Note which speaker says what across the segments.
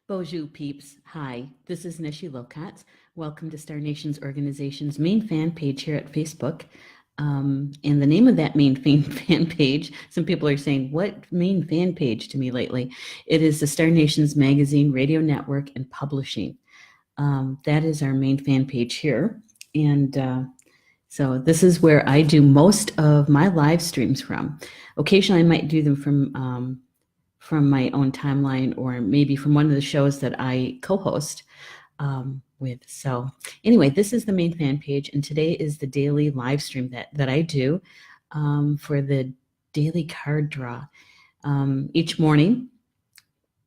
Speaker 1: Bonjour, peeps. Hi, this is Neshi. Welcome to Star Nations Organization's main fan page here at Facebook. And the name of that main fan page, some people are saying, what main fan page to me lately? It is the Star Nations Magazine, Radio Network, and Publishing. That is our main fan page here. And so this is where I do most of my live streams from. Occasionally I might do them from my own timeline or maybe from one of the shows that I co-host with. So anyway, this is the main fan page, and today is the daily live stream that I do for the daily card draw. Each morning,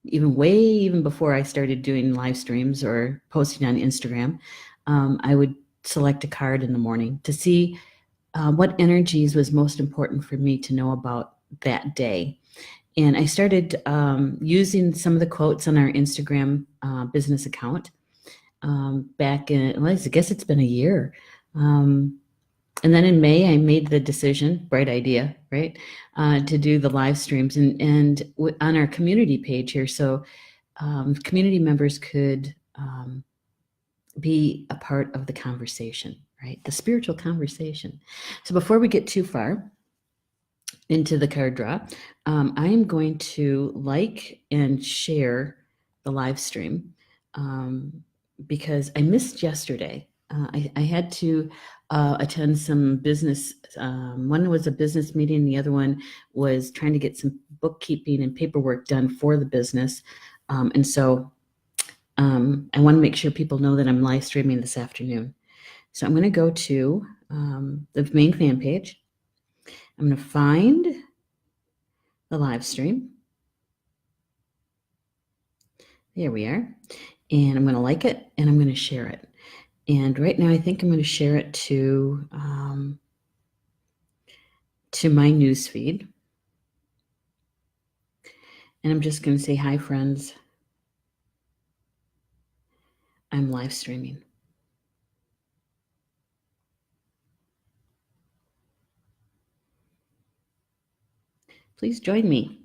Speaker 1: even before I started doing live streams or posting on Instagram, I would select a card in the morning to see what energies was most important for me to know about that day. And I started using some of the quotes on our Instagram business account back in, well, I guess it's been a year. And then in May, I made the decision, bright idea, right, to do the live streams and on our community page here. So community members could be a part of the conversation, right, the spiritual conversation. So before we get too far into the card draw, I am going to like and share the live stream because I missed yesterday. I had to attend some business. One was a business meeting. The other one was trying to get some bookkeeping and paperwork done for the business. And so I want to make sure people know that I'm live streaming this afternoon. So I'm going to go to the main fan page. I'm going to find the live stream. There we are. And I'm going to like it and I'm going to share it. And right now I think I'm going to share it to my news feed. And I'm just going to say, hi, friends. I'm live streaming. Please join me.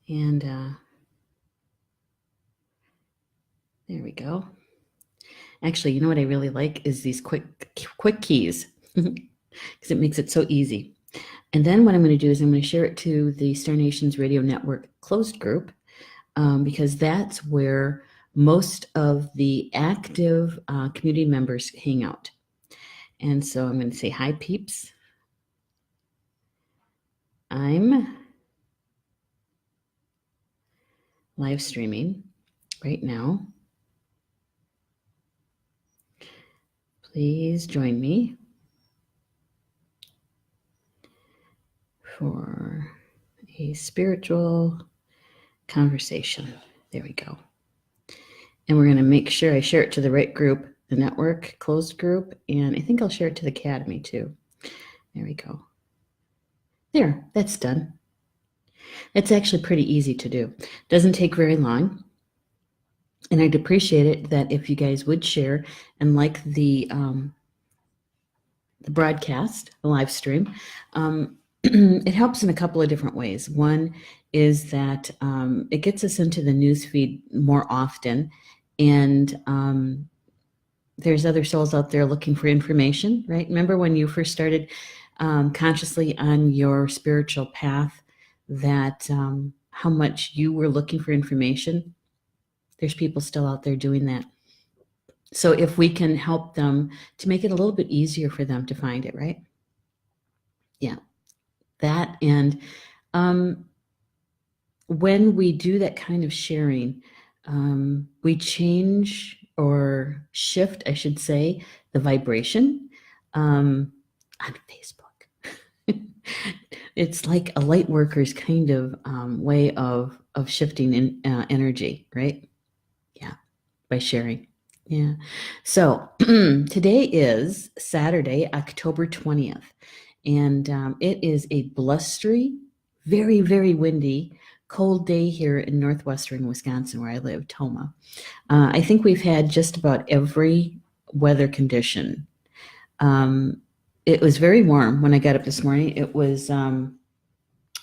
Speaker 1: And there we go. Actually, you know what I really like is these quick keys because it makes it so easy. And then what I'm going to do is I'm going to share it to the Star Nations Radio Network closed group because that's where most of the active community members hang out. And so I'm going to say, hi, peeps. I'm live streaming right now. Please join me for a spiritual conversation. There we go. And we're going to make sure I share it to the right group, the network closed group, and I think I'll share it to the academy too. There we go. There, that's done. It's actually pretty easy to do. Doesn't take very long. And I'd appreciate it that if you guys would share and like the broadcast, the live stream. It helps in a couple of different ways. One is that it gets us into the news feed more often, and there's other souls out there looking for information, right? Remember when you first started consciously on your spiritual path that how much you were looking for information? There's people still out there doing that. So if we can help them to make it a little bit easier for them to find it, right? Yeah, that. And when we do that kind of sharing, we change or shift, I should say, the vibration on Facebook. It's like a light worker's kind of way of shifting in energy, right? Yeah, by sharing. Yeah. So today is Saturday, October 20th, and it is a blustery, very, very windy, cold day here in northwestern Wisconsin where I live, Toma. I think we've had just about every weather condition. It was very warm when I got up this morning. It was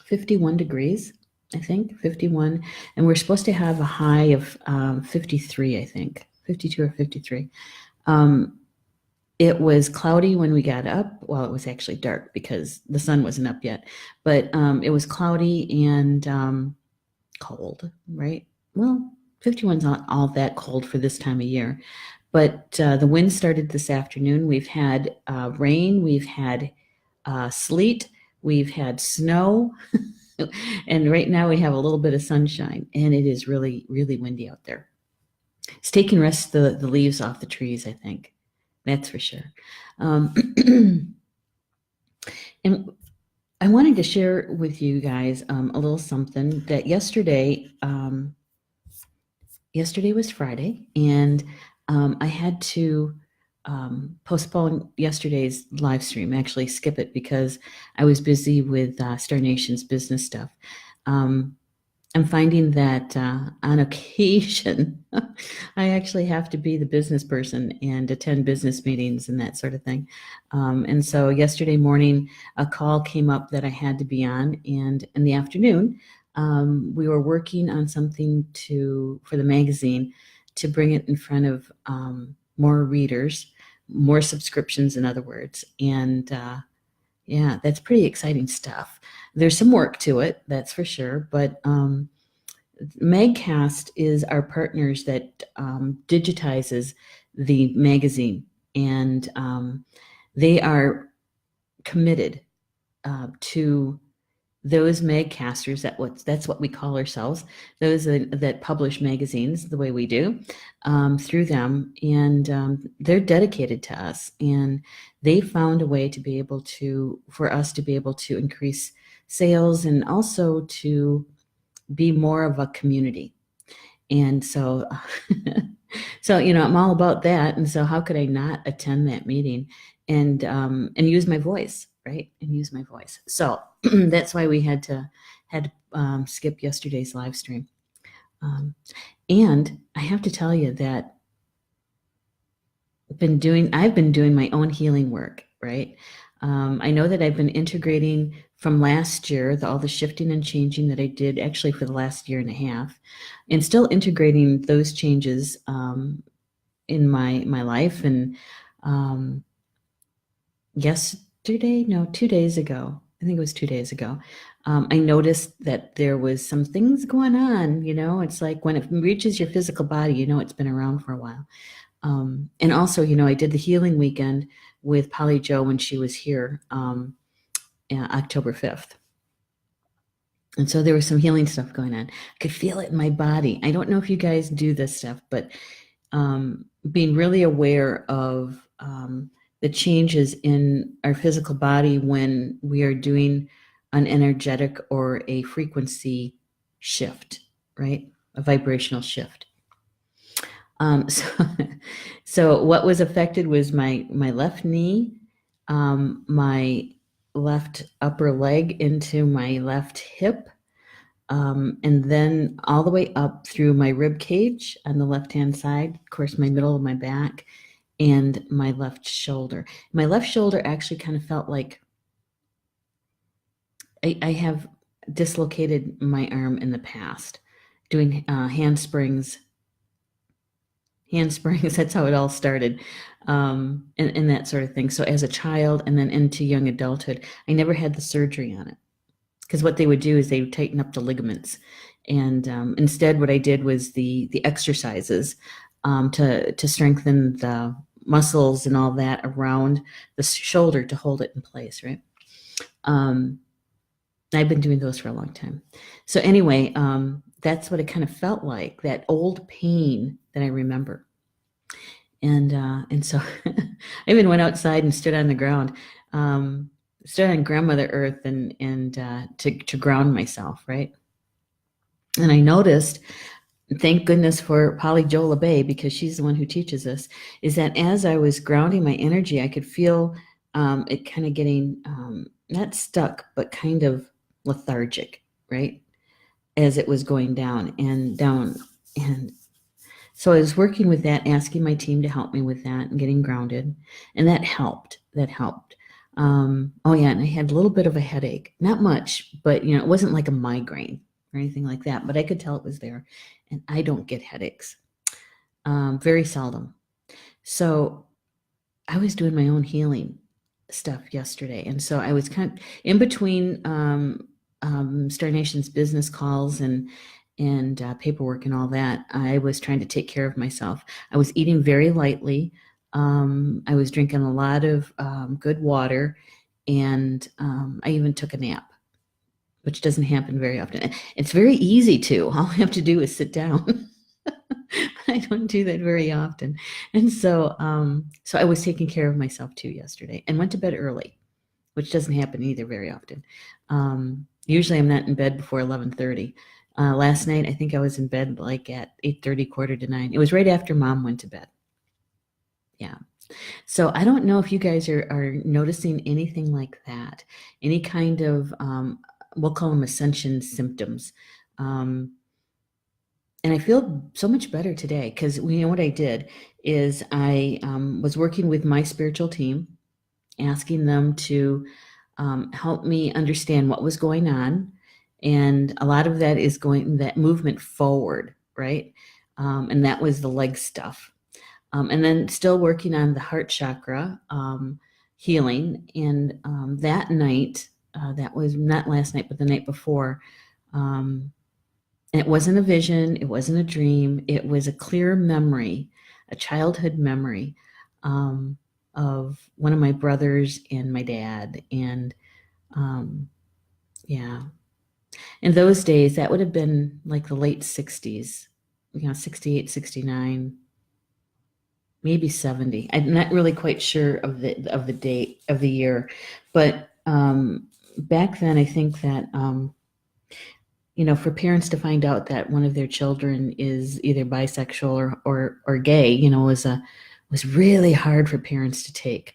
Speaker 1: 51 degrees, I think, 51. And we're supposed to have a high of 53, I think, 52 or 53. It was cloudy when we got up. Well, it was actually dark because the sun wasn't up yet, but it was cloudy and cold, right? Well, 51's not all that cold for this time of year, but the wind started this afternoon. We've had rain, we've had sleet, we've had snow, and right now we have a little bit of sunshine, and it is really, really windy out there. It's taking rest of the leaves off the trees, I think. That's for sure. And I wanted to share with you guys a little something that yesterday was Friday, and I had to postpone yesterday's live stream, actually skip it because I was busy with Star Nation's business stuff. I'm finding that on occasion, I actually have to be the business person and attend business meetings and that sort of thing. And so yesterday morning, a call came up that I had to be on, and in the afternoon, we were working on something for the magazine to bring it in front of more readers, more subscriptions, in other words. And yeah, that's pretty exciting stuff. There's some work to it, that's for sure. But Magcast is our partners that digitizes the magazine, and they are committed to those magcasters. That's what we call ourselves. Those that publish magazines the way we do through them, and they're dedicated to us. And they found a way to be able for us to be able to increase sales and also to be more of a community. And so, I'm all about that. And so, how could I not attend that meeting and use my voice, right? And use my voice. So that's why we had to skip yesterday's live stream. And I have to tell you that I've been doing my own healing work, right? I know that I've been integrating from last year, all the shifting and changing that I did actually for the last year and a half, and still integrating those changes in my life. And 2 days ago, I think it was 2 days ago, I noticed that there was some things going on. It's like when it reaches your physical body, it's been around for a while. And also, I did the healing weekend with Polly Jo when she was here, October 5th. And so there was some healing stuff going on. I could feel it in my body. I don't know if you guys do this stuff, but being really aware of the changes in our physical body when we are doing an energetic or a frequency shift, right? A vibrational shift. So what was affected was my left knee, my left upper leg into my left hip, and then all the way up through my rib cage on the left-hand side, of course, my middle of my back, and my left shoulder. My left shoulder actually kind of felt like I have dislocated my arm in the past, doing handsprings. That's how it all started, and that sort of thing. So as a child and then into young adulthood, I never had the surgery on it, because what they would do is they would tighten up the ligaments. And instead what I did was the exercises to strengthen the muscles and all that around the shoulder to hold it in place, right? I've been doing those for a long time. So anyway, that's what it kind of felt like, that old pain that I remember. And so I even went outside and stood on the ground, stood on grandmother earth and to ground myself, right? And I noticed, thank goodness for Polly Jo LeBay, because she's the one who teaches us, is that as I was grounding my energy, I could feel it kind of getting not stuck, but kind of lethargic, right? As it was going down and down. And so I was working with that, asking my team to help me with that and getting grounded. And that helped. Oh yeah, and I had a little bit of a headache. Not much, but it wasn't like a migraine or anything like that, but I could tell it was there. And I don't get headaches. Very seldom. So I was doing my own healing stuff yesterday. And so I was kind of in between Star Nation's business calls and paperwork and all that. I was trying to take care of myself. I was eating very lightly. I was drinking a lot of good water, and I even took a nap, which doesn't happen very often. It's very easy to. All I have to do is sit down. I don't do that very often. And so I was taking care of myself too yesterday and went to bed early, which doesn't happen either very often. Usually I'm not in bed before 11:30. Last night, I think I was in bed like at 8:30, quarter to 9. It was right after Mom went to bed. Yeah. So I don't know if you guys are noticing anything like that, any kind of, we'll call them ascension symptoms. And I feel so much better today because what I did is I was working with my spiritual team, asking them to help me understand what was going on. And a lot of that is that movement forward, right? And that was the leg stuff. And then still working on the heart chakra healing. And that night, that was not last night, but the night before, and it wasn't a vision, it wasn't a dream, it was a clear memory, a childhood memory of one of my brothers and my dad. And yeah, in those days, that would have been like the late 60s, 68, 69, maybe 70. I'm not really quite sure of the date of the year, but back then I think that for parents to find out that one of their children is either bisexual or gay, was really hard for parents to take.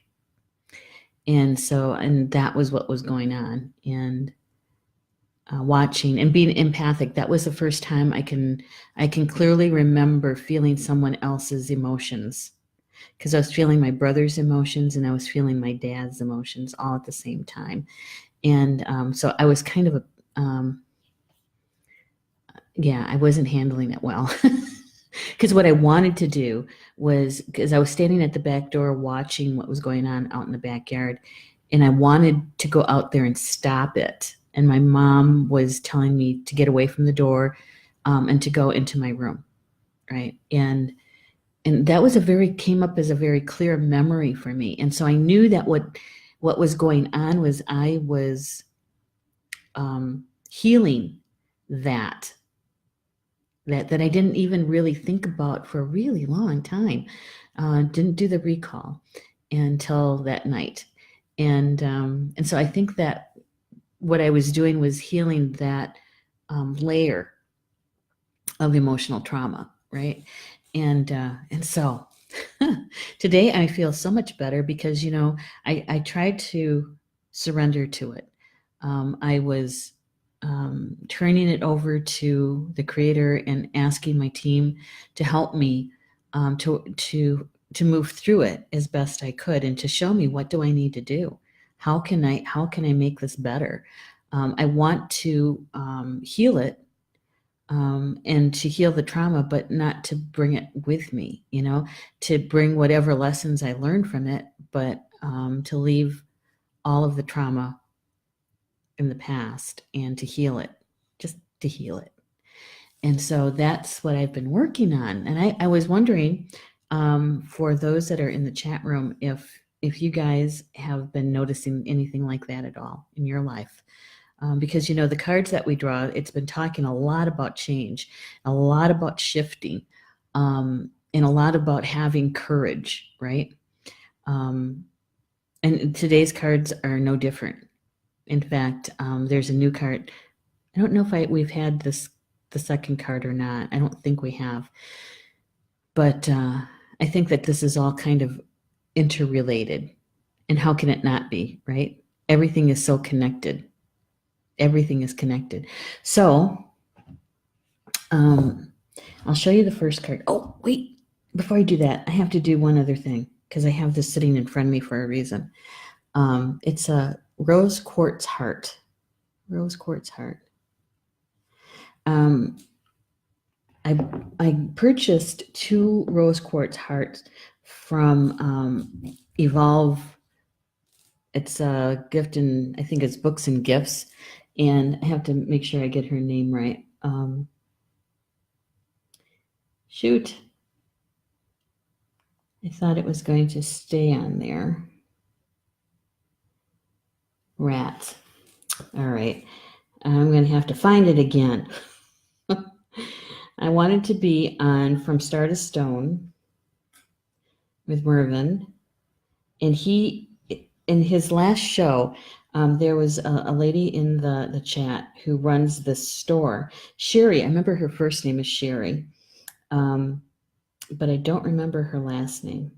Speaker 1: And that was what was going on. And watching and being empathic, that was the first time I can clearly remember feeling someone else's emotions, because I was feeling my brother's emotions and I was feeling my dad's emotions all at the same time. And so I was kind of I wasn't handling it well. Because what I wanted to do was, because I was standing at the back door watching what was going on out in the backyard, and I wanted to go out there and stop it. And my mom was telling me to get away from the door and to go into my room, right? And that came up as a very clear memory for me. And so I knew that what was going on was I was healing that I didn't even really think about for a really long time. Didn't do the recall until that night. And so I think that what I was doing was healing that layer of emotional trauma, right? And so today I feel so much better because, I tried to surrender to it. I was turning it over to the creator and asking my team to help me to move through it as best I could, and to show me, what do I need to do? How can I make this better? I want to heal it, and to heal the trauma, but not to bring it with me, to bring whatever lessons I learned from it, but to leave all of the trauma in the past and to heal it, just to heal it. And so that's what I've been working on. And I was wondering, for those that are in the chat room, if you guys have been noticing anything like that at all in your life. Because, the cards that we draw, it's been talking a lot about change, a lot about shifting, and a lot about having courage, right? And today's cards are no different. In fact, there's a new card. I don't know if we've had the second card or not. I don't think we have. But I think that this is all kind of interrelated. And how can it not be, right? Everything is so connected. Everything is connected. So I'll show you the first card. Oh, wait. Before I do that, I have to do one other thing, because I have this sitting in front of me for a reason. It's a rose quartz heart. Rose quartz heart. I purchased 2 rose quartz hearts from Evolve. It's a gift, and I think it's books and gifts. And I have to make sure I get her name right. Shoot. I thought it was going to stay on there. Rats. All right. I'm going to have to find it again. I wanted to be on From Star to Stone with Mervyn. And he, in his last show, there was a lady in the chat who runs this store. Sherry, I remember her first name is Sherry, but I don't remember her last name.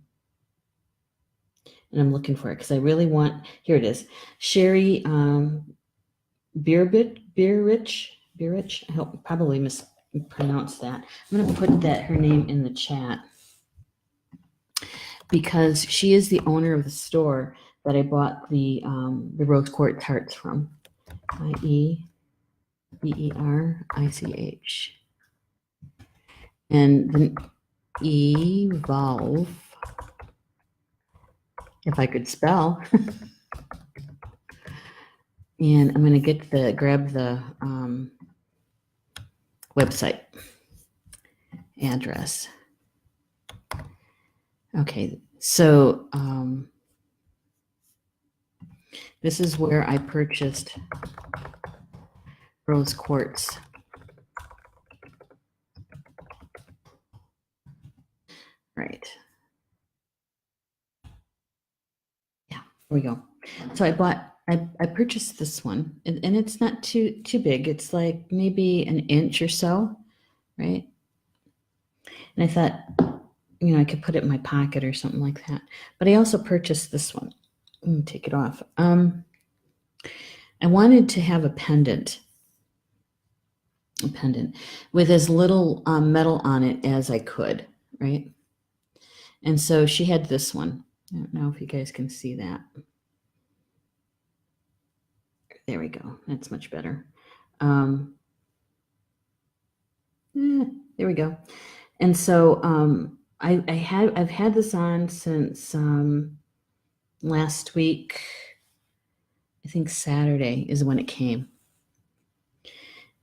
Speaker 1: And I'm looking for it because I really want, here it is. Sherry Beerich. I hope probably mispronounced that. I'm going to put her name in the chat because she is the owner of the store that I bought the rose quartz hearts from. Ieberich. And then Evolve, if I could spell. And I'm going to grab the website address. Okay, so this is where I purchased rose quartz. Right. Yeah, here we go. So I purchased this one, and it's not too big. It's like maybe an inch or so, right? And I thought, I could put it in my pocket or something like that. But I also purchased this one. Let me take it off. I wanted to have a pendant with as little metal on it as I could, right? And so she had this one. I don't know if you guys can see that. There we go. That's much better. There we go. And so I've had this on since last week. I think Saturday is when it came.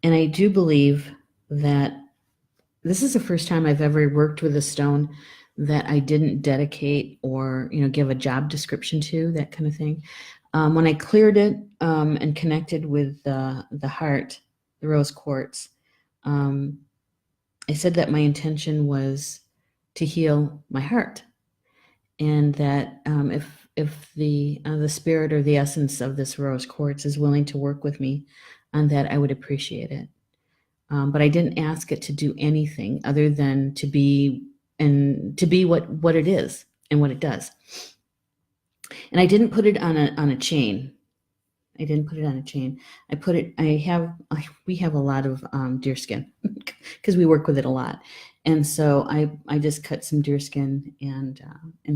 Speaker 1: And I do believe that this is the first time I've ever worked with a stone that I didn't dedicate or, give a job description to, that kind of thing. When I cleared it and connected with the heart, the rose quartz, I said that my intention was to heal my heart, and that if the spirit or the essence of this rose quartz is willing to work with me on that, I would appreciate it. But I didn't ask it to do anything other than to be what it is and what it does. And I didn't put it on a chain. I didn't put it on a chain. We have a lot of deerskin because we work with it a lot. And so I just cut some deerskin and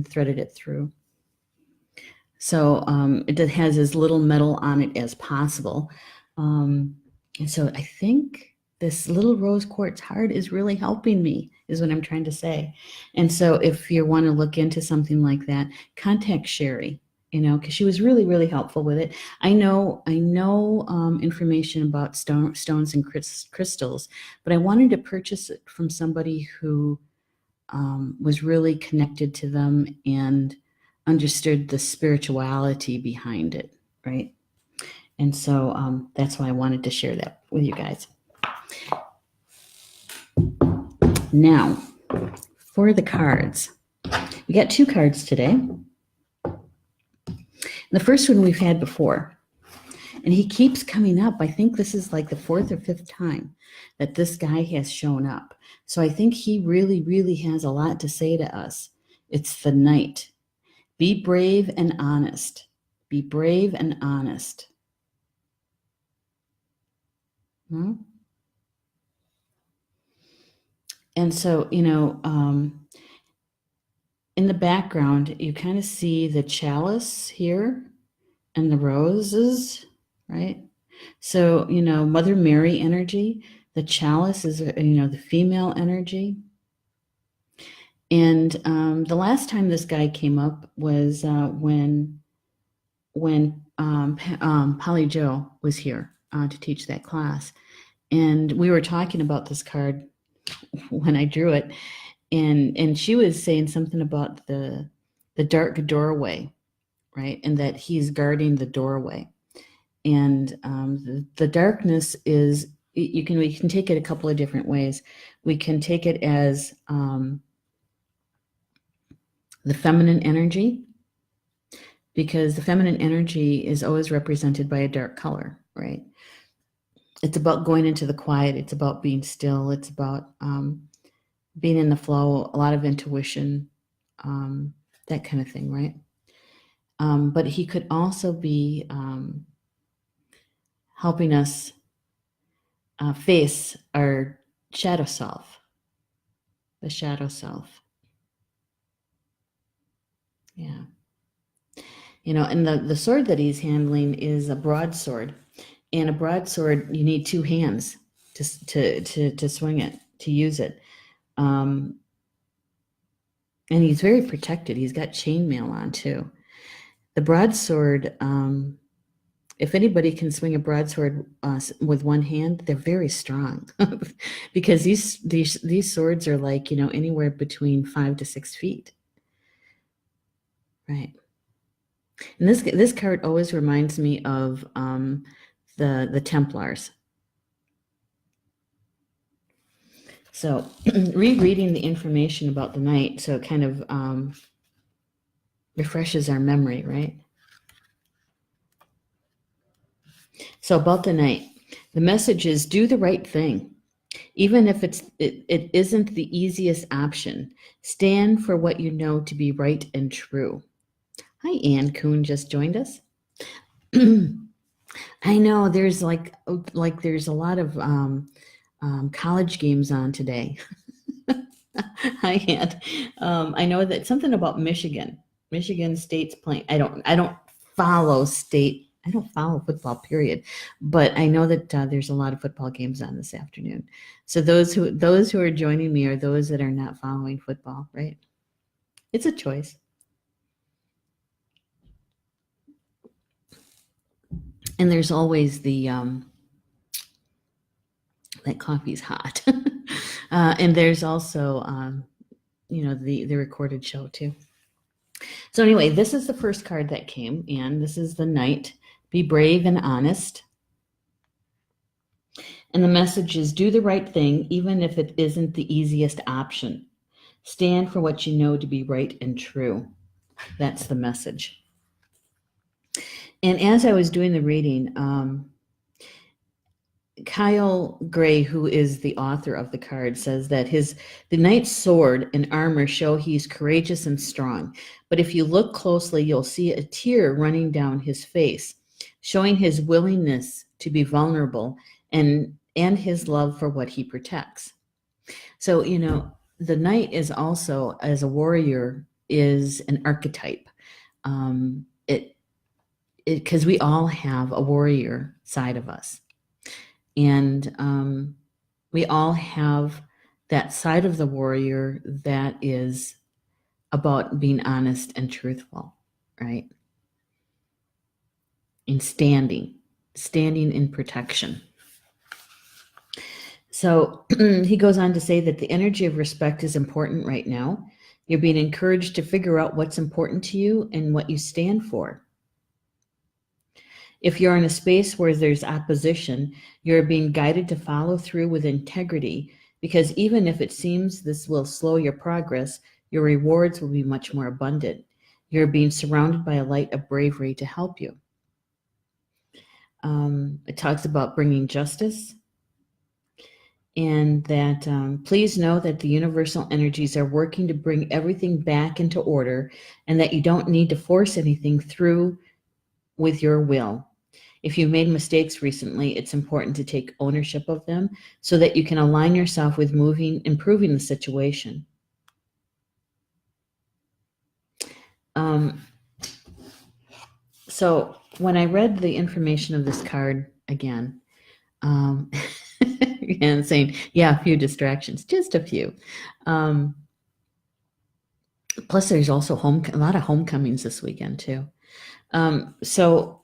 Speaker 1: threaded it through. So it has as little metal on it as possible. And so I think this little rose quartz heart is really helping me, is what I'm trying to say. And so if you want to look into something like that, contact Sherry, because she was really, really helpful with it. I know information about stones and crystals, but I wanted to purchase it from somebody who was really connected to them and understood the spirituality behind it, right? And so that's why I wanted to share that with you guys. Now, for the cards, we got 2 cards today. The first one we've had before, and he keeps coming up. I think this is like the 4th or 5th time that this guy has shown up. So I think he really, really has a lot to say to us. It's the Knight. Be brave and honest. Be brave and honest. And so, in the background, you kind of see the chalice here, and the roses, right? So, Mother Mary energy, the chalice is, the female energy. And the last time this guy came up was when Polly Joe was here to teach that class. And we were talking about this card when I drew it. And she was saying something about the dark doorway, right? And that he's guarding the doorway. And the darkness is, we can take it a couple of different ways. We can take it as the feminine energy, because the feminine energy is always represented by a dark color, right? It's about going into the quiet. It's about being still. It's about being in the flow, a lot of intuition, that kind of thing, right? But he could also be helping us face our shadow self, the shadow self. Yeah. And the sword that he's handling is a broadsword. And a broadsword, you need two hands to swing it, to use it. And he's very protected. He's got chainmail on too. The broadsword, if anybody can swing a broadsword with one hand, they're very strong because these swords are like, anywhere between 5 to 6 feet. Right. And this card always reminds me of the Templars. So rereading the information about the night, so it kind of refreshes our memory, right? So about the night, the message is do the right thing. Even if it isn't the easiest option, stand for what you know to be right and true. Hi, Ann Kuhn just joined us. I know there's like there's a lot of college games on today. Hi, Ann. I know that something about Michigan State's playing. I don't follow state. I don't follow football, period. But I know that there's a lot of football games on this afternoon. So those who are joining me are those that are not following football, right? It's a choice. And there's always the that coffee's hot, and there's also the recorded show too. So anyway, this is the first card that came, and this is the Knight. Be brave and honest. And the message is do the right thing, even if it isn't the easiest option. Stand for what you know to be right and true. That's the message. And as I was doing the reading, Kyle Gray, who is the author of the card, says that the knight's sword and armor show he's courageous and strong. But if you look closely, you'll see a tear running down his face, showing his willingness to be vulnerable and his love for what he protects. So, the knight is also, as a warrior, is an archetype. Because we all have a warrior side of us. And we all have that side of the warrior that is about being honest and truthful, right? And standing in protection. So he goes on to say that the energy of respect is important right now. You're being encouraged to figure out what's important to you and what you stand for. If you're in a space where there's opposition, you're being guided to follow through with integrity, because even if it seems this will slow your progress, your rewards will be much more abundant. You're being surrounded by a light of bravery to help you. It talks about bringing justice, and that please know that the universal energies are working to bring everything back into order, and that you don't need to force anything through with your will. If you've made mistakes recently, it's important to take ownership of them so that you can align yourself with improving the situation. So when I read the information of this card again, and saying, yeah, a few distractions, just a few. Plus, there's also a lot of homecomings this weekend too. So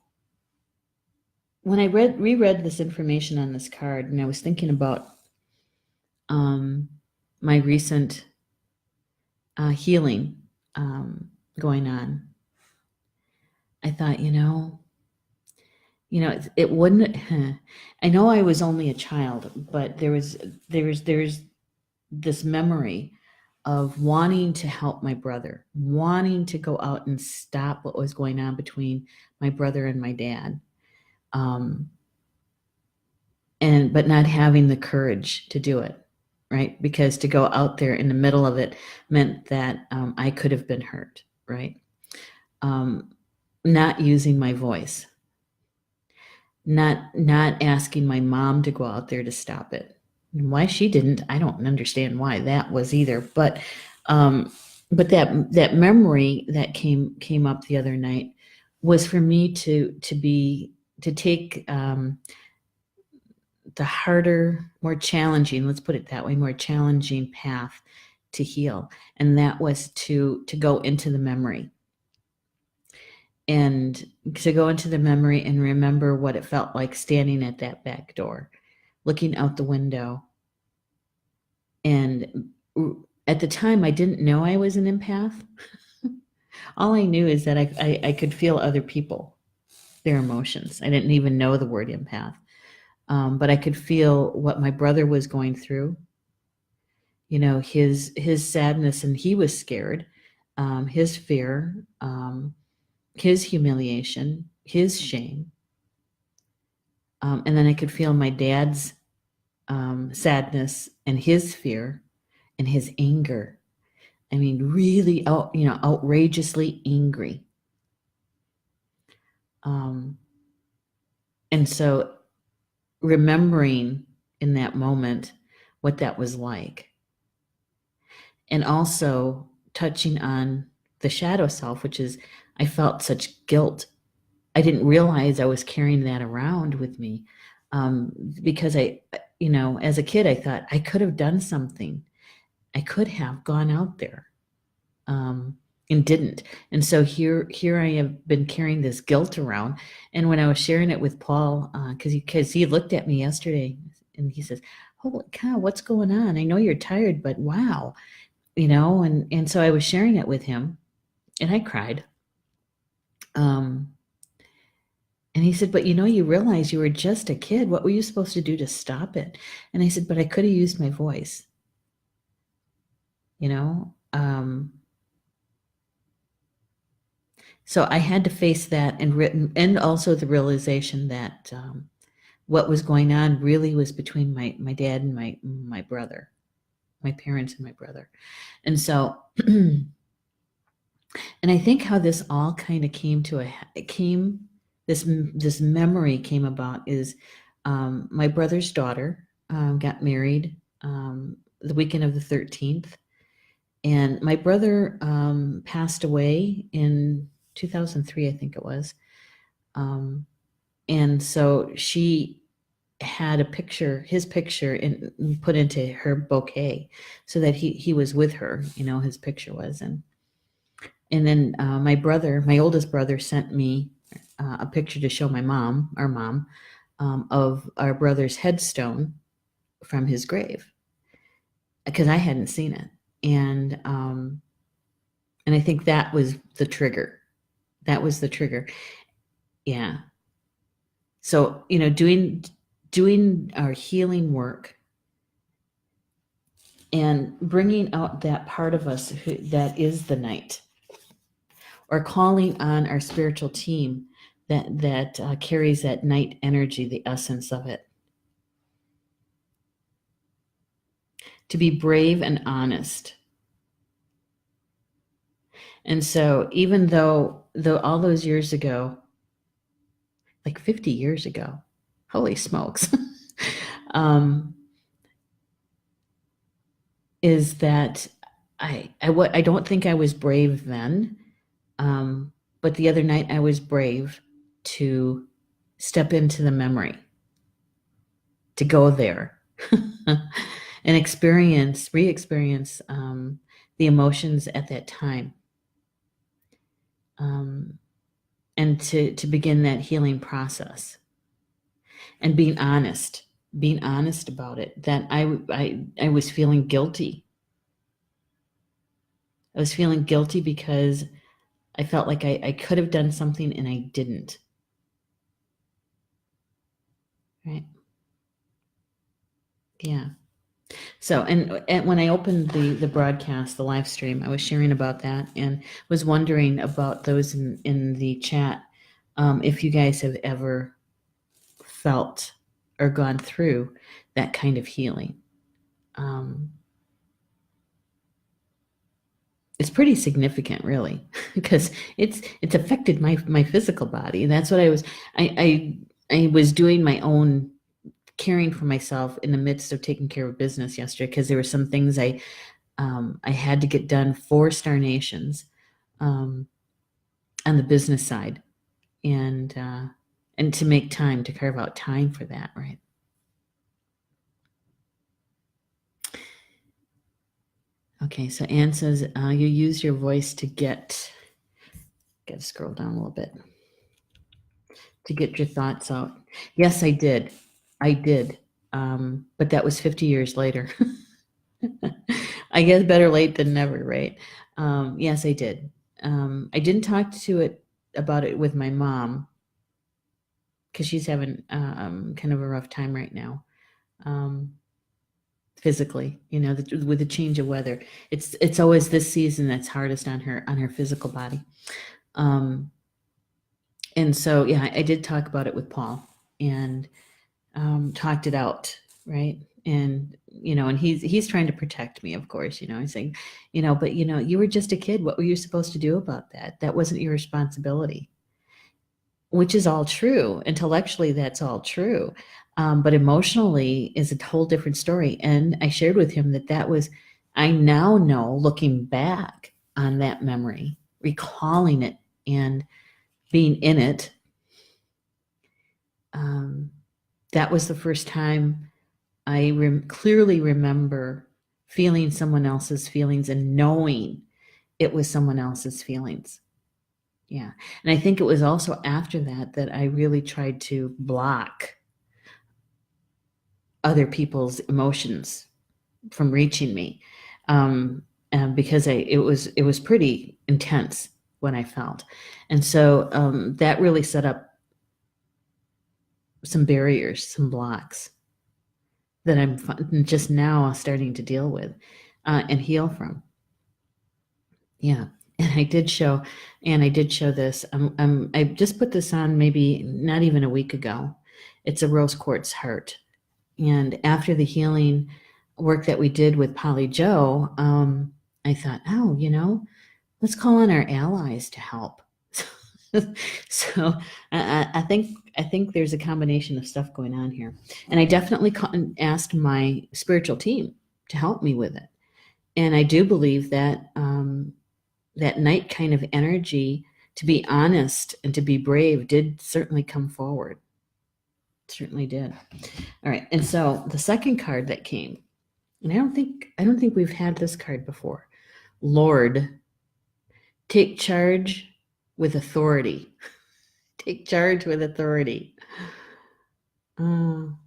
Speaker 1: when I reread this information on this card, and I was thinking about my recent healing going on, I thought, it wouldn't. I know I was only a child, but there's this memory of wanting to help my brother, wanting to go out and stop what was going on between my brother and my dad, but not having the courage to do it, right? Because to go out there in the middle of it meant that I could have been hurt, right? Not using my voice, not asking my mom to go out there to stop it. And why she didn't, I don't understand why that was either. But that memory that came up the other night was for me to take the harder, more challenging, let's put it that way, more challenging path to heal, and that was to go into the memory. And to go into the memory and remember what it felt like standing at that back door, looking out the window. And at the time, I didn't know I was an empath. All I knew is that I could feel other people, their emotions. I didn't even know the word empath. But I could feel what my brother was going through, his sadness, and he was scared, his fear, his humiliation, his shame. And then I could feel my dad's sadness and his fear and his anger. I mean, really outrageously angry. And so remembering in that moment what that was like. And also touching on the shadow self, which is, I felt such guilt. I didn't realize I was carrying that around with me, because as a kid, I thought I could have done something. I could have gone out there, and didn't. And so here I have been carrying this guilt around. And when I was sharing it with Paul, because he looked at me yesterday and he says, "Holy cow, what's going on? I know you're tired, but wow." And so I was sharing it with him, and I cried. And he said, "But you realize you were just a kid. What were you supposed to do to stop it?" And I said, "But I could have used my voice." So I had to face that, and also the realization that what was going on really was between my dad and my brother, my parents and my brother. And so, and I think how this all kind of this memory came about is my brother's daughter got married the weekend of the 13th. And my brother passed away in 2003, I think it was. And so she had his picture put into her bouquet so that he was with her, his picture was. And then my oldest brother sent me a picture to show our mom, of our brother's headstone from his grave, because I hadn't seen it. And I think that was the trigger. Yeah. So, doing our healing work and bringing out that part of us that is the night, or calling on our spiritual team that carries that night energy, the essence of it. To be brave and honest. And so even though all those years ago, like 50 years ago, holy smokes, is that I don't think I was brave then. But the other night I was brave to step into the memory, to go there and re-experience the emotions at that time, um, and to begin that healing process, and being honest about it, that I was feeling guilty. I was feeling guilty because I felt like I could have done something and I didn't. Right? Yeah. So, and when I opened the broadcast, the live stream, I was sharing about that and was wondering about those in the chat, if you guys have ever felt or gone through that kind of healing. It's pretty significant, really, because it's affected my physical body, and that's what I was doing my own caring for myself in the midst of taking care of business yesterday, because there were some things I had to get done for Star Nations, on the business side, and to make time, to carve out time for that, right? Okay, so Anne says you use your voice to get. Got to scroll down a little bit to get your thoughts out. Yes, I did. I did. But that was 50 years later. I guess better late than never, right? Yes, I did. I didn't talk about it with my mom, because she's having kind of a rough time right now, physically. With the change of weather, it's always this season that's hardest on her physical body. And so, yeah, I did talk about it with Paul, and talked it out, right? And and he's trying to protect me, of course. He's saying, but you were just a kid. What were you supposed to do about that? That wasn't your responsibility. Which is all true. Intellectually, that's all true. But emotionally is a whole different story. And I shared with him I now know, looking back on that memory, recalling it and being in it, that was the first time I clearly remember feeling someone else's feelings and knowing it was someone else's feelings. Yeah. And I think it was also after that I really tried to block other people's emotions from reaching me, because it was pretty intense when I felt. And so that really set up some barriers, some blocks that I'm just now starting to deal with and heal from. Yeah. And I did show this. I just put this on maybe not even a week ago. It's a rose quartz heart. And after the healing work that we did with Polly Joe, I thought, let's call on our allies to help. So I think there's a combination of stuff going on here. And I definitely asked my spiritual team to help me with it. And I do believe that that night kind of energy, to be honest and to be brave, did certainly come forward. It certainly did. All right. And so the second card that came, and I don't think we've had this card before. Lord, take charge with authority. Take charge with authority. Well,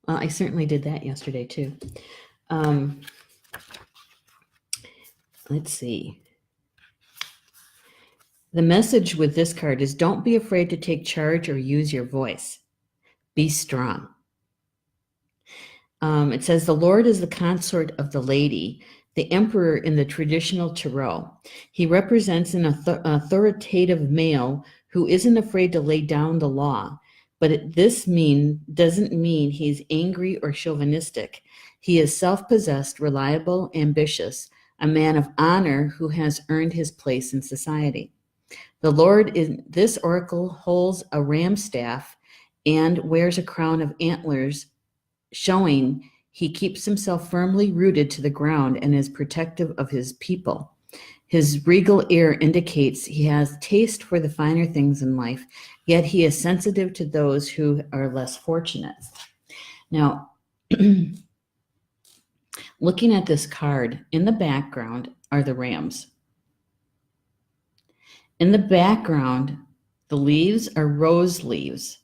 Speaker 1: I certainly did that yesterday too. Let's see. The message with this card is, don't be afraid to take charge or use your voice. Be strong. It says, the Lord is the consort of the lady, the emperor in the traditional tarot. He represents an authoritative male who isn't afraid to lay down the law. But this doesn't mean he's angry or chauvinistic. He is self-possessed, reliable, ambitious, a man of honor who has earned his place in society. The Lord in this oracle holds a ram staff and wears a crown of antlers, showing he keeps himself firmly rooted to the ground and is protective of his people. His regal air indicates he has taste for the finer things in life, yet he is sensitive to those who are less fortunate. Now, looking at this card, in the background are the rams. In the background, the leaves are rose leaves.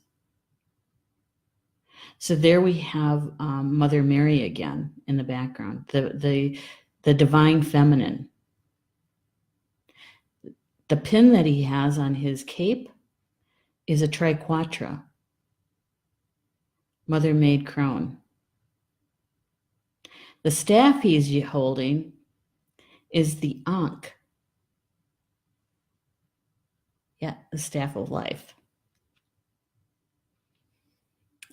Speaker 1: So there we have Mother Mary again in the background, the divine feminine. The pin that he has on his cape is a triquetra, Mother Maid Crone. The staff he's holding is the Ankh. Yeah, the staff of life.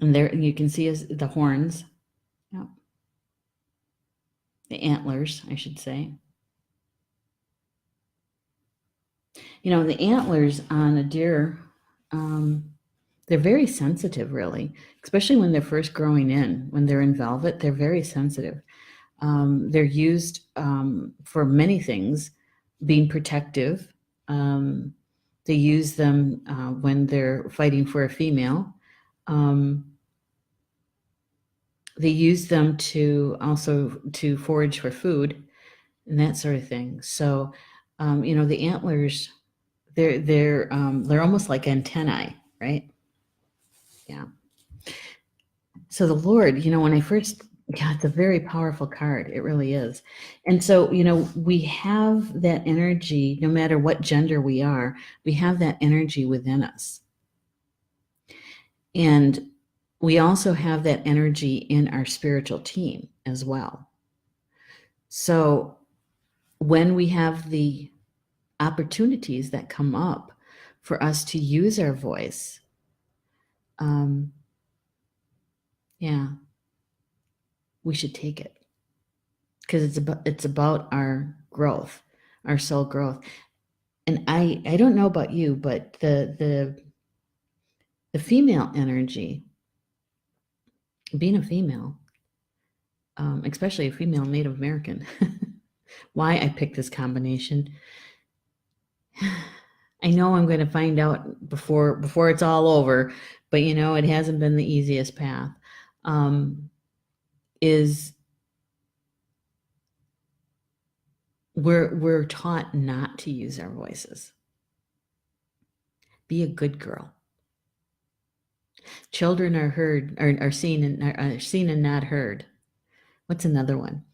Speaker 1: And there you can see the horns. Yeah. The antlers, I should say. You know, the antlers on a deer, they're very sensitive, really, especially when they're first growing in. When they're in velvet, they're very sensitive. They're used for many things, being protective. They use them when they're fighting for a female. They use them to forage for food and that sort of thing. So, you know, the antlers, they're almost like antennae, right? Yeah. So the Lord, you know, when I first got, it's a very powerful card. It really is. And so, you know, we have that energy, no matter what gender we are, we have that energy within us. And we also have that energy in our spiritual team as well. So when we have the opportunities that come up for us to use our voice, yeah, we should take it, because it's about our growth, our soul growth. And I don't know about you, but the female energy, being a female, especially a female Native American, why I picked this combination, I know I'm going to find out before it's all over, but you know, it hasn't been the easiest path. Is we're taught not to use our voices. Be a good girl. Children are seen and not heard. What's another one?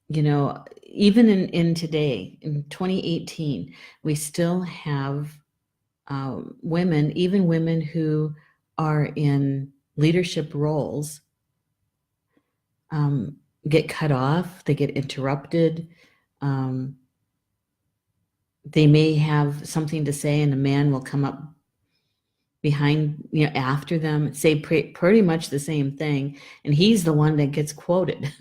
Speaker 1: You know, even in today, in 2018, we still have women, even women who are in leadership roles, get cut off, they get interrupted. They may have something to say, and a man will come up behind, you know, after them, say pretty much the same thing, and he's the one that gets quoted.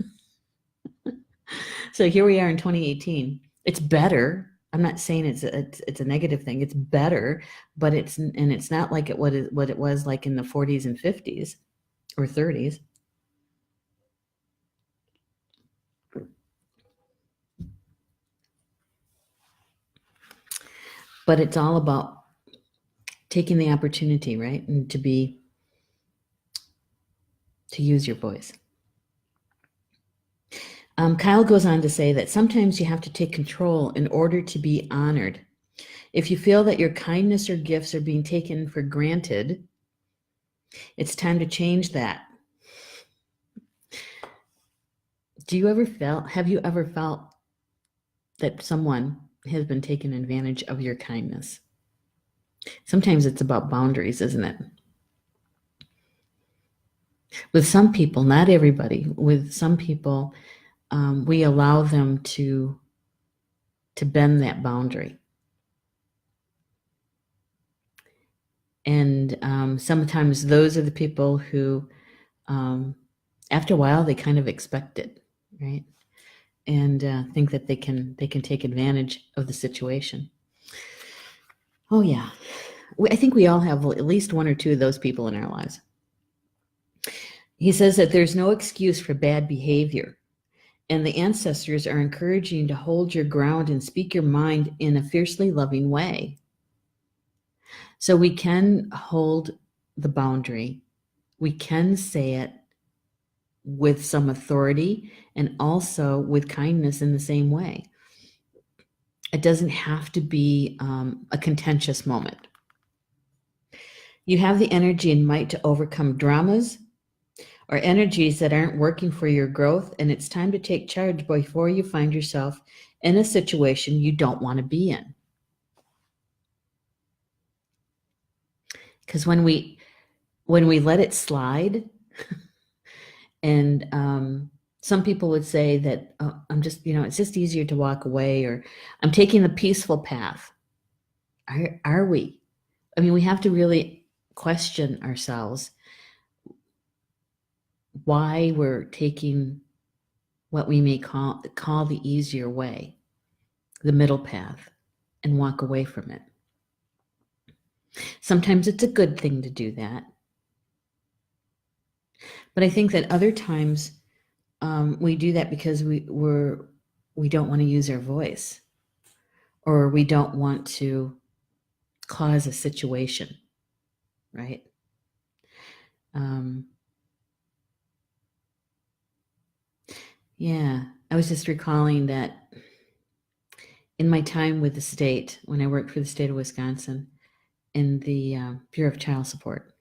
Speaker 1: So here we are in 2018. It's better. I'm not saying it's a negative thing. It's better, but it's not like what it was like in the 40s and 50s or 30s. But it's all about taking the opportunity, right? And to use your voice. Kyle goes on to say that sometimes you have to take control in order to be honored. If you feel that your kindness or gifts are being taken for granted, it's time to change that. Have you ever felt that someone has been taking advantage of your kindness? Sometimes it's about boundaries, isn't it? With some people, not everybody, with some people, we allow them to bend that boundary. And sometimes those are the people who, after a while, they kind of expect it, right? And think that they can take advantage of the situation. Oh yeah, I think we all have at least one or two of those people in our lives. He says that there's no excuse for bad behavior, And the ancestors are encouraging you to hold your ground and speak your mind in a fiercely loving way. So we can hold the boundary. We can say it with some authority and also with kindness in the same way. It doesn't have to be a contentious moment. You have the energy and might to overcome dramas or energies that aren't working for your growth, and it's time to take charge before you find yourself in a situation you don't want to be in. Because when we let it slide, and some people would say that I'm just, it's just easier to walk away, or I'm taking the peaceful path. Are we? I mean, we have to really question ourselves why we're taking what we may call the easier way, the middle path, and walk away from it. Sometimes it's a good thing to do that. But I think that other times we do that because we don't want to use our voice, or we don't want to cause a situation, right? Yeah, I was just recalling that in my time with the state, when I worked for the state of Wisconsin in the Bureau of Child Support,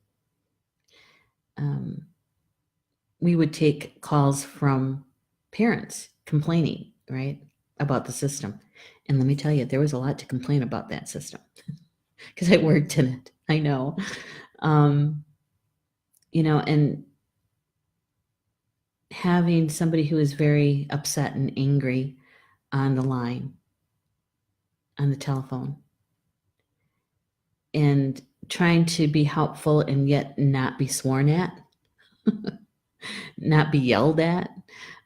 Speaker 1: we would take calls from parents complaining, right, about the system. And let me tell you, there was a lot to complain about that system because I worked in it. I know. And having somebody who is very upset and angry on the line, on the telephone, and trying to be helpful and yet not be sworn at, not be yelled at.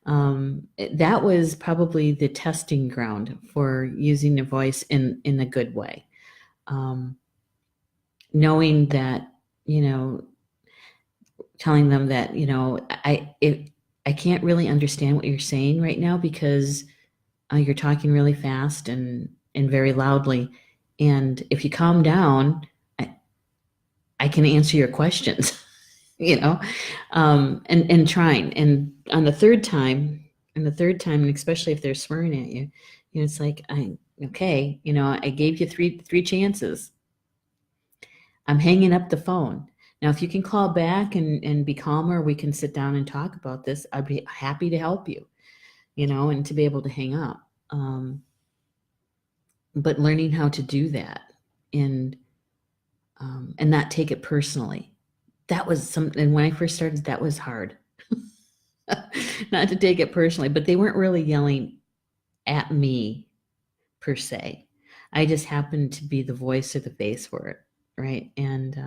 Speaker 1: That was probably the testing ground for using your voice in a good way. Knowing that, telling them that, I can't really understand what you're saying right now because you're talking really fast and very loudly. And if you calm down, I can answer your questions, and trying. And on the third time, and especially if they're swearing at you, it's like, okay, I gave you three chances. I'm hanging up the phone. Now, if you can call back and be calmer, we can sit down and talk about this. I'd be happy to help you, and to be able to hang up. But learning how to do that and not take it personally. That was something, and when I first started, that was hard. Not to take it personally, but they weren't really yelling at me per se. I just happened to be the voice or the face for it, right? And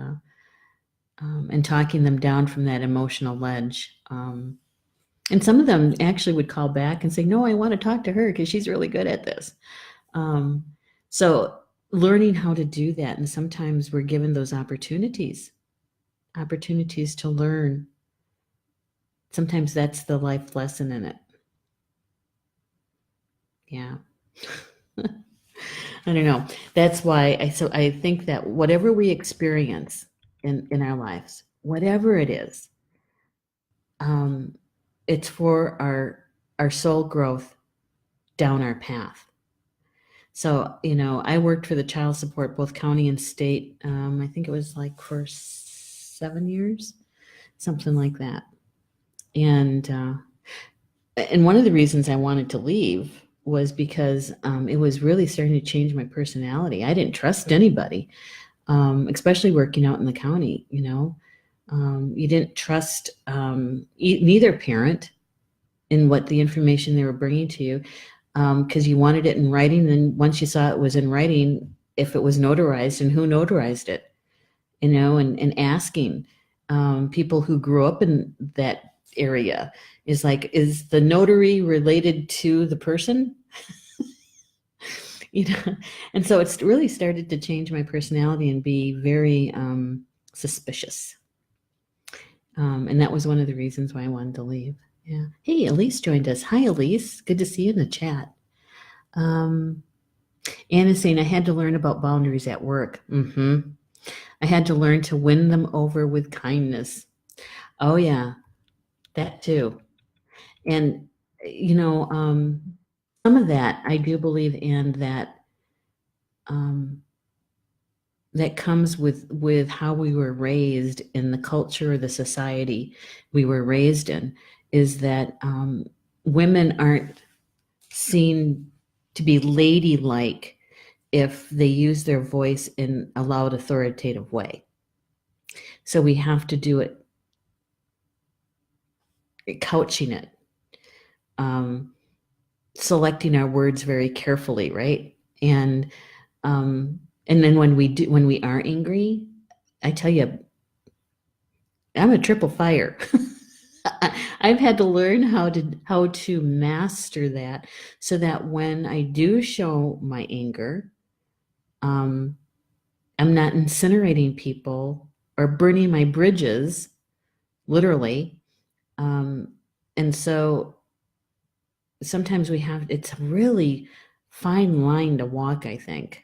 Speaker 1: talking them down from that emotional ledge. And some of them actually would call back and say, no, I want to talk to her because she's really good at this. So learning how to do that, and sometimes we're given those opportunities to learn. Sometimes that's the life lesson in it. Yeah. I don't know. That's why I think that whatever we experience in our lives, whatever it is, it's for our soul growth down our path. So, I worked for the child support, both county and state. I think it was like for 7 years, something like that. And one of the reasons I wanted to leave was because it was really starting to change my personality. I didn't trust anybody, especially working out in the county. You didn't trust neither parent in what the information they were bringing to you, because you wanted it in writing. And once you saw it was in writing, if it was notarized, and who notarized it, and asking people who grew up in that area is like, is the notary related to the person? And so it's really started to change my personality and be very suspicious. And that was one of the reasons why I wanted to leave. Yeah. Hey, Elise joined us. Hi, Elise. Good to see you in the chat. Um, Anna's saying I had to learn about boundaries at work. I had to learn to win them over with kindness. Oh yeah, that too. And you know, some of that I do believe in um, that comes with how we were raised in the culture, the society we were raised in, is that women aren't seen to be ladylike if they use their voice in a loud, authoritative way. So we have to do it, couching it, um, selecting our words very carefully, right? And then when we are angry, I tell you, I'm a triple fire. I've had to learn how to master that so that when I do show my anger, um, I'm not incinerating people or burning my bridges, literally. Um, and so sometimes it's a really fine line to walk, I think,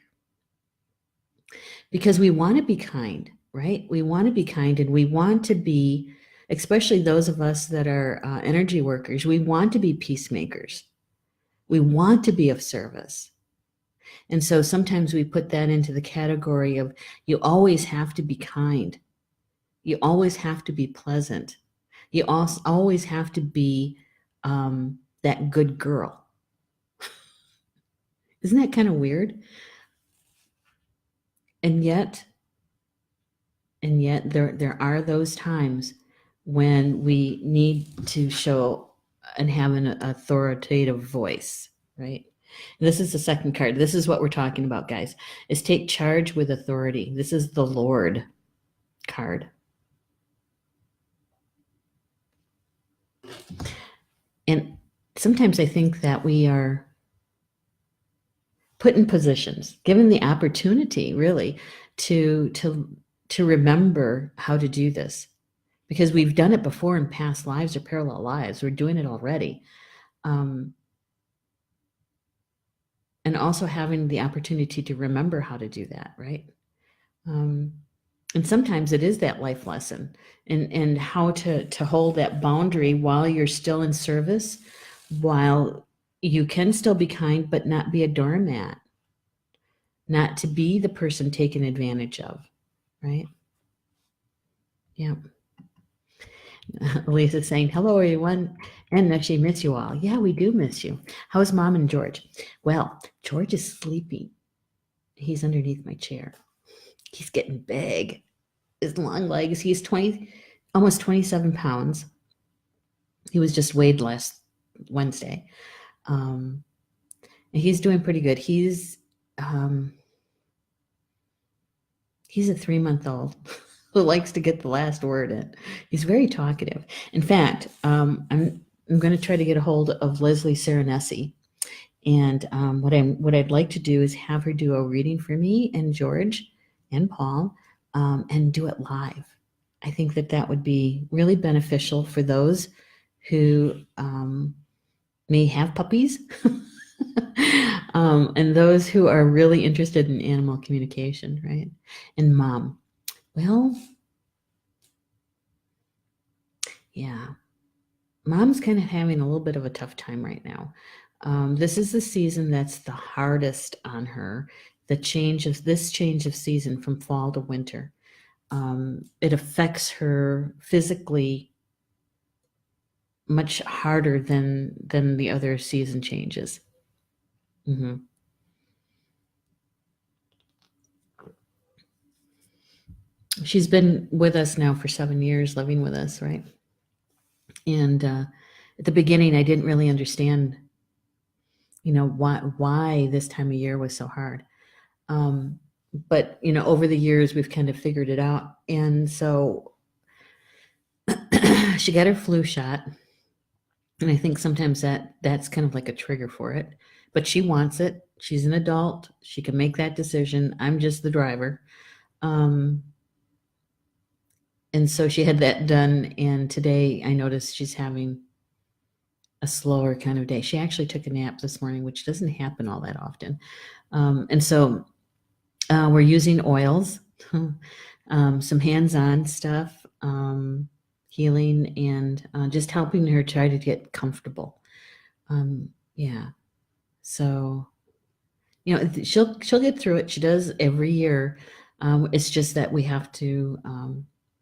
Speaker 1: because we want to be kind, right? We want to be kind and we want to be, especially those of us that are energy workers, we want to be peacemakers. We want to be of service. And so sometimes we put that into the category of you always have to be kind. You always have to be pleasant. You also always have to be that good girl. Isn't that kind of weird? And yet, there are those times when we need to show and have an authoritative voice, right? And this is the second card. This is what we're talking about, guys, is take charge with authority. This is the Lord card. And sometimes I think that we are put in positions, given the opportunity, really, to remember how to do this, because we've done it before in past lives or parallel lives. We're doing it already, um, and also having the opportunity to remember how to do that, right? Um, and sometimes it is that life lesson, and how to hold that boundary while you're still in service, while you can still be kind, but not be a doormat, not to be the person taken advantage of, right? Yeah. Lisa's saying, hello, everyone. And Neshi, miss you all. Yeah, we do miss you. How's mom and George? Well, George is sleeping. He's underneath my chair. He's getting big. His long legs. He's almost 27 pounds. He was just weighed last Wednesday. And he's doing pretty good. Um, he's a 3-month-old who likes to get the last word in. He's very talkative. In fact, I'm going to try to get a hold of Leslie Serenesi, and what I'd like to do is have her do a reading for me and George and Paul, and do it live. I think that would be really beneficial for those who may have puppies, and those who are really interested in animal communication, right? And mom, well, yeah, mom's kind of having a little bit of a tough time right now. This is the season that's the hardest on her. This change of season from fall to winter. It affects her physically much harder than the other season changes. hmm She's been with us now for 7 years, living with us, right? And at the beginning, I didn't really understand, why this time of year was so hard. Um, but over the years, we've kind of figured it out. And so she got her flu shot, and I think sometimes that's kind of like a trigger for it. But she wants it. She's an adult. She can make that decision. I'm just the driver. Um, and so she had that done, and today I noticed she's having a slower kind of day. She actually took a nap this morning, which doesn't happen all that often. And so we're using oils, some hands-on stuff, healing, and just helping her try to get comfortable. Yeah. So, she'll get through it. She does every year. It's just that we have to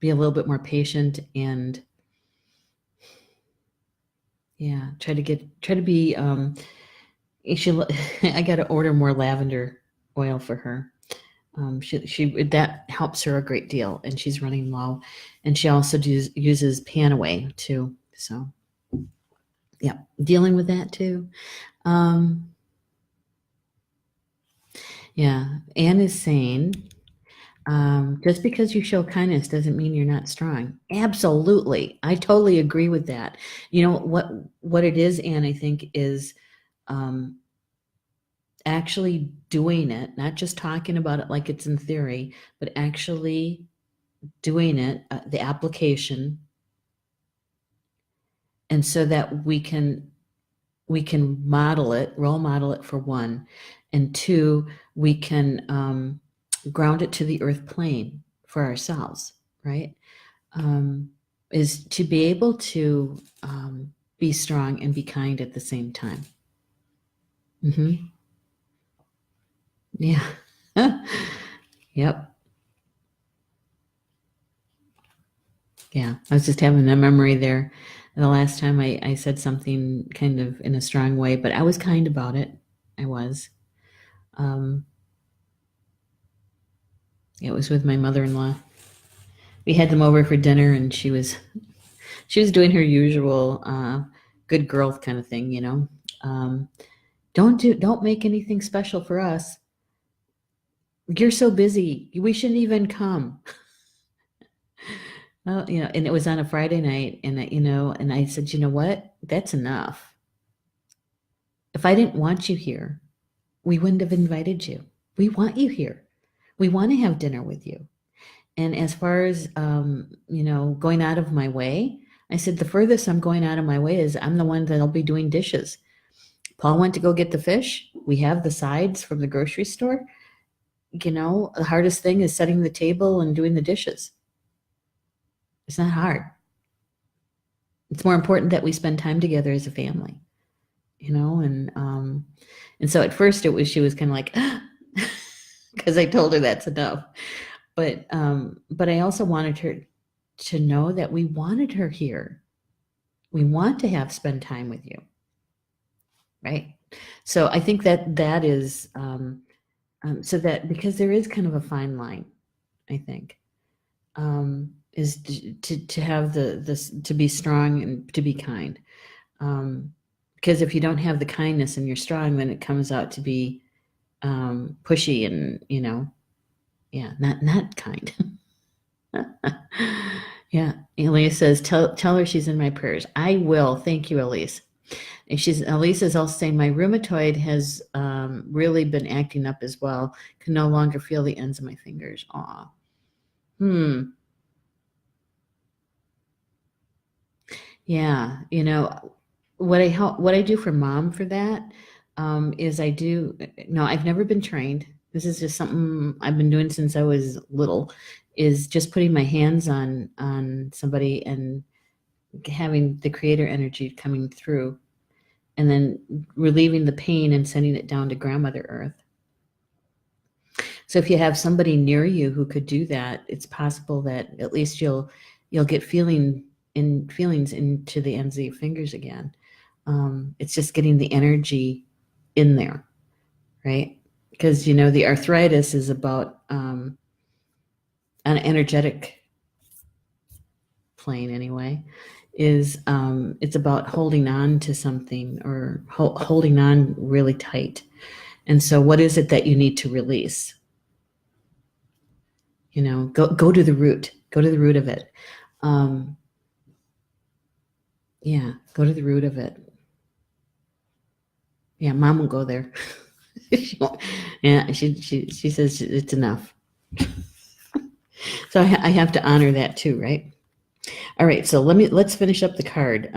Speaker 1: be a little bit more patient and try to be. I got to order more lavender oil for her. She that helps her a great deal, and she's running low, and she also uses Panaway too. So, yeah, dealing with that too. Yeah, Anne is saying, just because you show kindness doesn't mean you're not strong. Absolutely, I totally agree with that. You know what it is, Anne, I think is actually doing it, not just talking about it like it's in theory, but actually doing it, the application, and so that we can model it, role model it for one, and two, we can ground it to the earth plane for ourselves, right? Is to be able to be strong and be kind at the same time. Mm-hmm. Yeah. Yep. Yeah. I was just having a memory there. The last time I said something kind of in a strong way, but I was kind about it. I was. Um, it was with my mother-in-law. We had them over for dinner, and she was doing her usual good girl kind of thing, don't make anything special for us. You're so busy. We shouldn't even come. Well, and it was on a Friday night, and and I said, you know what? That's enough. If I didn't want you here, we wouldn't have invited you. We want you here. We want to have dinner with you. And as far as going out of my way, I said the furthest I'm going out of my way is I'm the one that'll be doing dishes. Paul went to go get the fish. We have the sides from the grocery store. The hardest thing is setting the table and doing the dishes. It's not hard. It's more important that we spend time together as a family, and so at first she was kind of like, because I told her that's enough. But I also wanted her to know that we wanted her here. We want to spend time with you, right? So I think that is so that, because there is kind of a fine line, I think, is to have this, to be strong and to be kind. Because if you don't have the kindness and you're strong, then it comes out to be pushy and not kind. Yeah, Elise says, tell her she's in my prayers. I will. Thank you, Elise. And Elise is also saying, my rheumatoid has really been acting up as well. Can no longer feel the ends of my fingers. Aw. Yeah. What I do for mom for that is no, I've never been trained. This is just something I've been doing since I was little, is just putting my hands on somebody and having the creator energy coming through, and then relieving the pain and sending it down to grandmother earth. So if you have somebody near you who could do that, it's possible that at least you'll get feelings into the ends of your fingers again. It's just getting the energy in there, right? Because the arthritis is about an energetic plane anyway. It's about holding on to something, or holding on really tight. And so what is it that you need to release? Go to the root. Go to the root of it. Yeah, go to the root of it. Yeah, mom will go there. Yeah, she says it's enough. So I have to honor that too, right? All right, so let's finish up the card.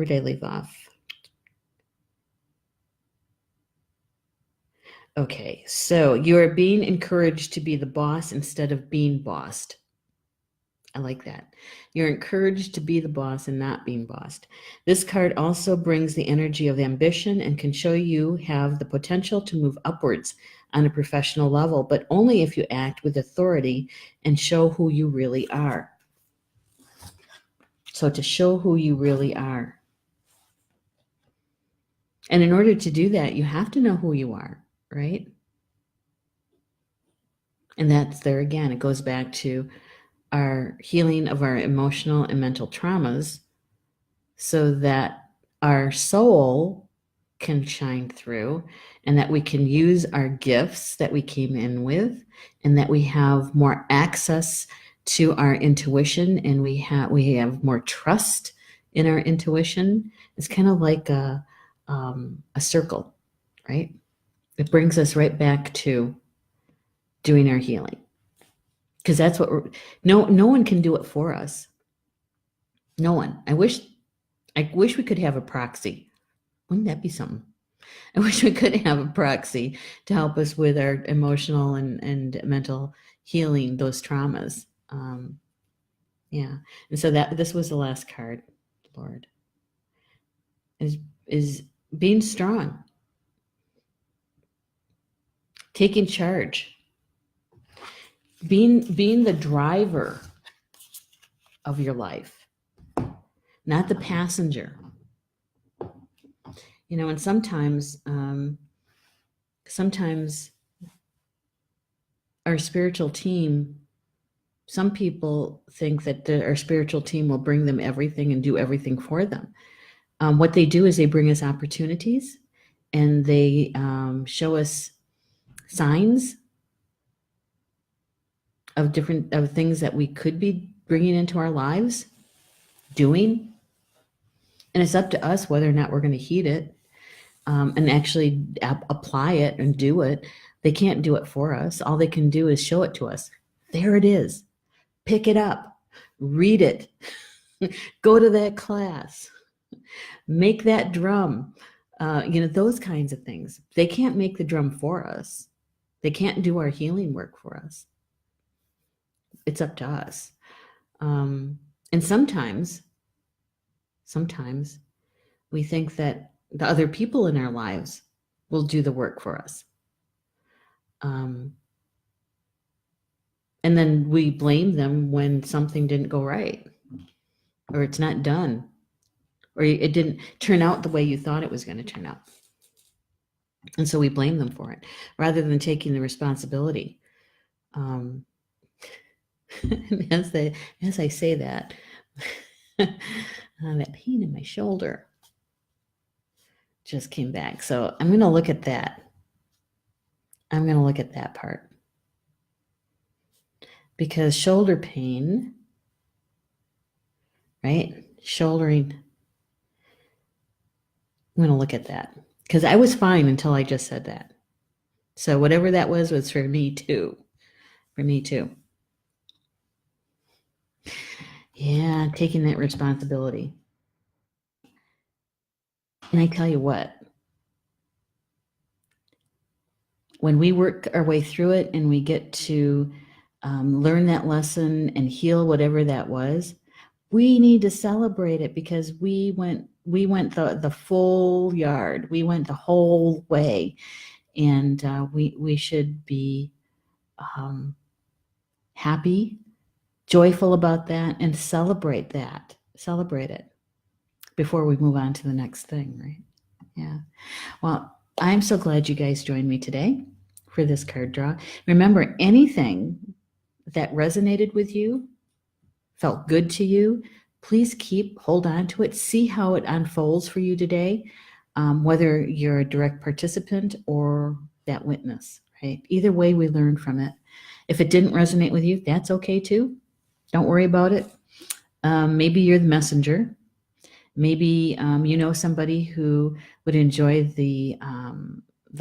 Speaker 1: Where did I leave off? Okay, so you are being encouraged to be the boss instead of being bossed. I like that. You're encouraged to be the boss and not being bossed. This card also brings the energy of ambition and can show you have the potential to move upwards on a professional level, but only if you act with authority and show who you really are. So to show who you really are. And in order to do that, you have to know who you are, right? And that's there again. It goes back to our healing of our emotional and mental traumas so that our soul can shine through and that we can use our gifts that we came in with and that we have more access to our intuition and we have more trust in our intuition. It's kind of like a circle, right? It brings us right back to doing our healing because that's what no one can do it for us. No one. I wish we could have a proxy. Wouldn't that be something? I wish we could have a proxy to help us with our emotional and mental healing, those traumas. Yeah. And so that this was the last card, Lord, is being strong, taking charge, being the driver of your life, not the passenger. You know, and sometimes our spiritual team, some people think that our spiritual team will bring them everything and do everything for them. What they do is they bring us opportunities and they show us signs of things that we could be bringing into our lives, doing. And it's up to us whether or not we're going to heed it and actually apply it and do it. They can't do it for us. All they can do is show it to us. There it is. Pick it up. Read it. Go to that class. Make that drum. Those kinds of things. They can't make the drum for us. They can't do our healing work for us. It's up to us. And sometimes we think that the other people in our lives will do the work for us. And then we blame them when something didn't go right, or it's not done, or it didn't turn out the way you thought it was going to turn out. And so we blame them for it rather than taking the responsibility. As I say that, that pain in my shoulder just came back. So I'm going to look at that. I'm going to look at that part. Because shoulder pain, right? Shouldering. I'm going to look at that. Because I was fine until I just said that. So whatever that was for me too. For me too. Yeah, taking that responsibility. And I tell you what, when we work our way through it and we get to learn that lesson and heal whatever that was, we need to celebrate it because we went the full yard. We went the whole way, and we should be happy, joyful about that, and celebrate that. Celebrate it before we move on to the next thing, right? Yeah. Well, I'm so glad you guys joined me today for this card draw. Remember, anything that resonated with you, felt good to you, please hold on to it. See how it unfolds for you today, whether you're a direct participant or that witness, right? Either way, we learn from it. If it didn't resonate with you, that's okay too. Don't worry about it. Maybe you're the messenger. Maybe you know somebody who would enjoy the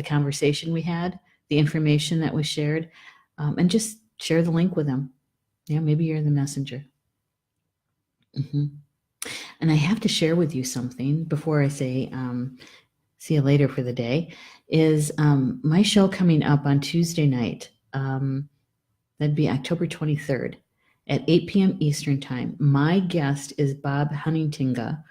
Speaker 1: conversation we had, the information that was shared, and just share the link with them. Yeah, maybe you're the messenger. And I have to share with you something before I say see you later for the day, is my show coming up on Tuesday night. That'd be October 23rd at 8 p.m. Eastern Time. My guest is Bob Huntingtonga,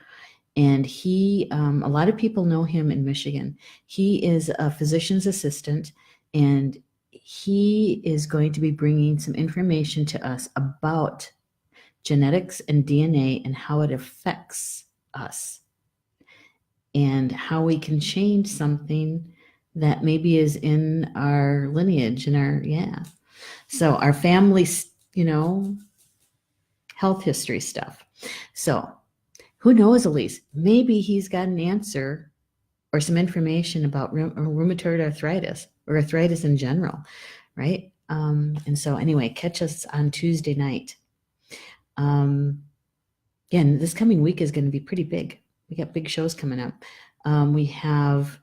Speaker 1: and he, a lot of people know him in Michigan. He is a physician's assistant, and he is going to be bringing some information to us about genetics and DNA and how it affects us and how we can change something that maybe is in our lineage and so our family's, health history stuff. So who knows, Elise, maybe he's got an answer or some information about rheumatoid arthritis or arthritis in general, right? And so anyway, catch us on Tuesday night. Again, this coming week is going to be pretty big. We got big shows coming up. We have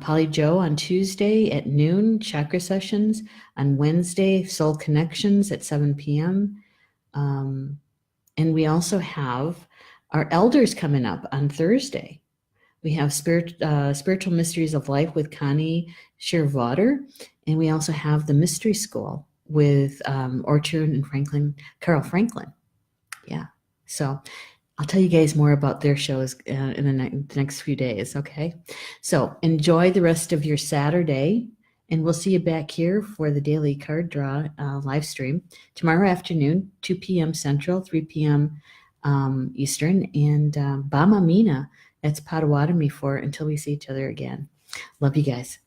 Speaker 1: Polly Joe on Tuesday at noon, Chakra Sessions. On Wednesday, Soul Connections at 7 p.m. And we also have our elders coming up on Thursday. We have Spiritual Mysteries of Life with Connie Shearwater. And we also have the Mystery School with Orchard and Carl Franklin. Yeah. So I'll tell you guys more about their shows in the next few days, okay? So enjoy the rest of your Saturday, and we'll see you back here for the daily card draw live stream tomorrow afternoon, 2 p.m. Central, 3 p.m. Eastern, and Bama Mina, that's Potawatomi for until we see each other again. Love you guys.